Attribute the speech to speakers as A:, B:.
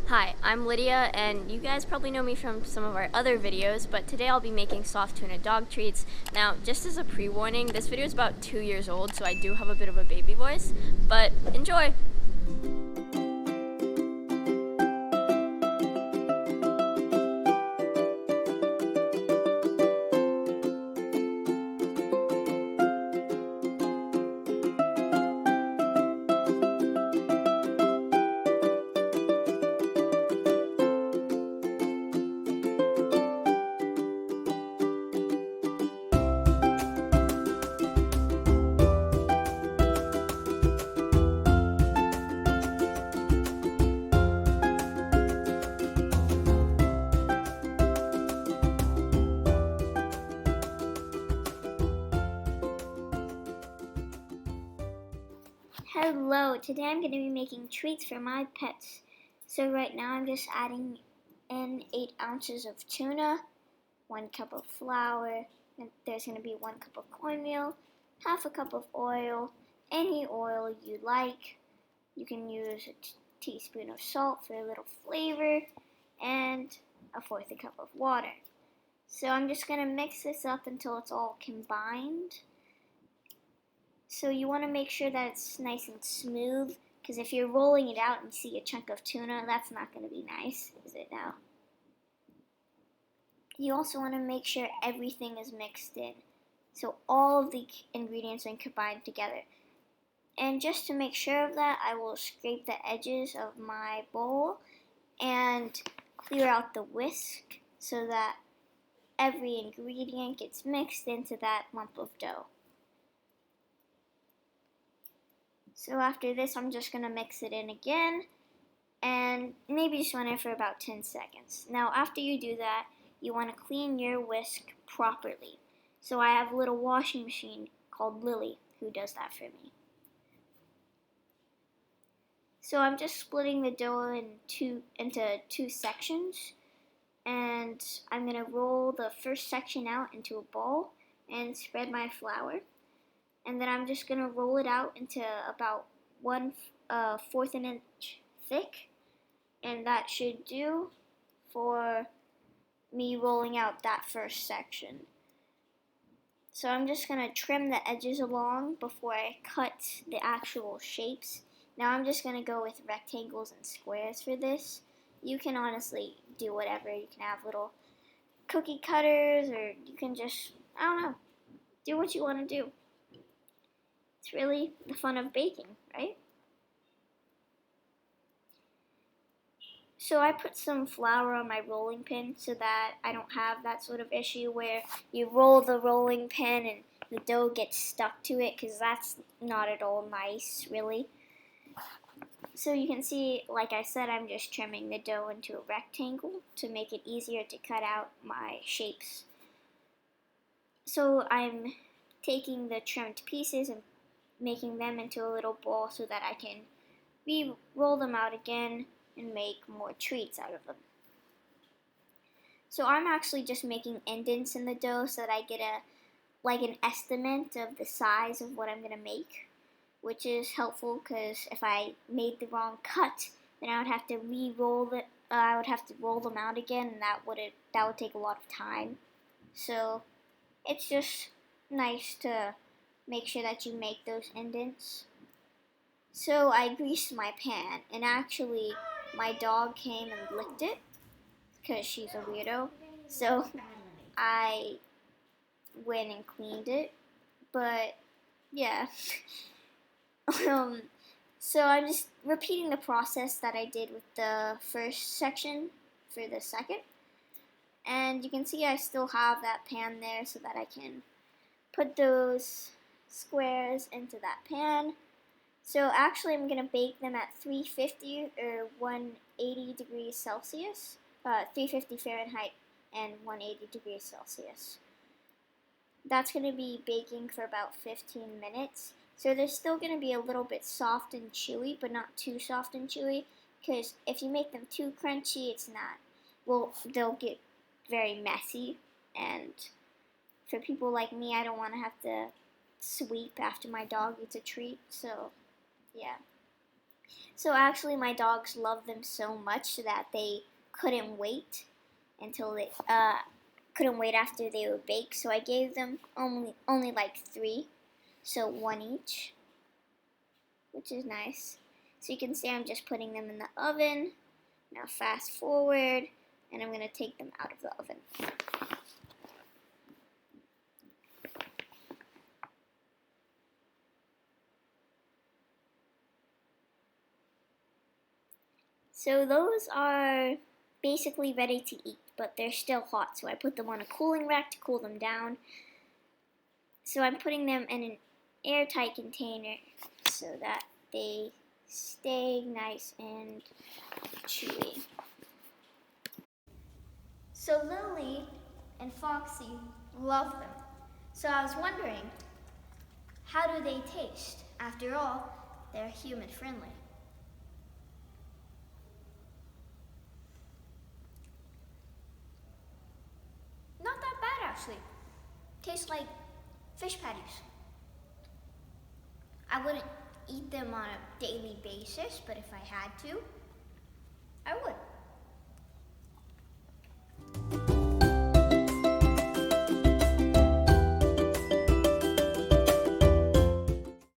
A: Hi, I'm Lydia, and you guys probably know me from some of our other videos, but today I'll be making soft tuna dog treats. Now, just as a pre-warning, this video is about 2 years old, so I do have a bit of a baby voice, but enjoy!
B: Hello, today I'm going to be making treats for my pets. So right now I'm just adding in 8 ounces of tuna, 1 cup of flour, and there's going to be 1 cup of cornmeal, half a cup of oil, any oil you like. You can use a teaspoon of salt for a little flavor, and a 1/4 cup of water. So I'm just going to mix this up until it's all combined. So you want to make sure that it's nice and smooth, because if you're rolling it out and see a chunk of tuna, that's not going to be nice, is it now? You also want to make sure everything is mixed in, so all of the ingredients are combined together. And just to make sure of that, I will scrape the edges of my bowl and clear out the whisk so that every ingredient gets mixed into that lump of dough. So after this, I'm just going to mix it in again and maybe just run it for about 10 seconds. Now after you do that, you want to clean your whisk properly. So I have a little washing machine called Lily who does that for me. So I'm just splitting the dough into two sections, and I'm going to roll the first section out into a bowl and spread my flour. And then I'm just going to roll it out into about 1/4 an inch thick, and that should do for me rolling out that first section. So I'm just going to trim the edges along before I cut the actual shapes. Now I'm just going to go with rectangles and squares for this. You can honestly do whatever. You can have little cookie cutters, or you can just, I don't know, do what you want to do. It's really the fun of baking, right? So I put some flour on my rolling pin so that I don't have that sort of issue where you roll the rolling pin and the dough gets stuck to it, because that's not at all nice, really. So you can see, like I said, I'm just trimming the dough into a rectangle to make it easier to cut out my shapes. So I'm taking the trimmed pieces and making them into a little ball so that I can re-roll them out again and make more treats out of them. So I'm actually just making indents in the dough so that I get an estimate of the size of what I'm going to make, which is helpful because if I made the wrong cut, then I would have to re-roll it. I would have to roll them out again, and that would take a lot of time. So it's just nice to make sure that you make those indents. So I greased my pan, and actually my dog came and licked it because she's a weirdo. So I went and cleaned it, but yeah. So I'm just repeating the process that I did with the first section for the second. And you can see I still have that pan there so that I can put those squares into that pan. So actually I'm going to bake them at 350 or 180 degrees Celsius, 350 Fahrenheit and 180 degrees Celsius. That's going to be baking for about 15 minutes. So they're still going to be a little bit soft and chewy, but not too soft and chewy, because if you make them too crunchy, it's not. Well, they'll get very messy, and for people like me, I don't want to have to sweep after my dog eats a treat, so yeah. So actually my dogs love them so much that they couldn't wait until they couldn't wait after they were baked. So I gave them only like 3, so 1 each, which is nice. So you can see I'm just putting them in the oven. Now fast forward, and I'm gonna take them out of the oven. So those are basically ready to eat, but they're still hot. So I put them on a cooling rack to cool them down. So I'm putting them in an airtight container so that they stay nice and chewy. So Lily and Foxy love them. So I was wondering, how do they taste? After all, they're human friendly. Not that bad actually. Tastes like fish patties. I wouldn't eat them on a daily basis, but if I had to, I would.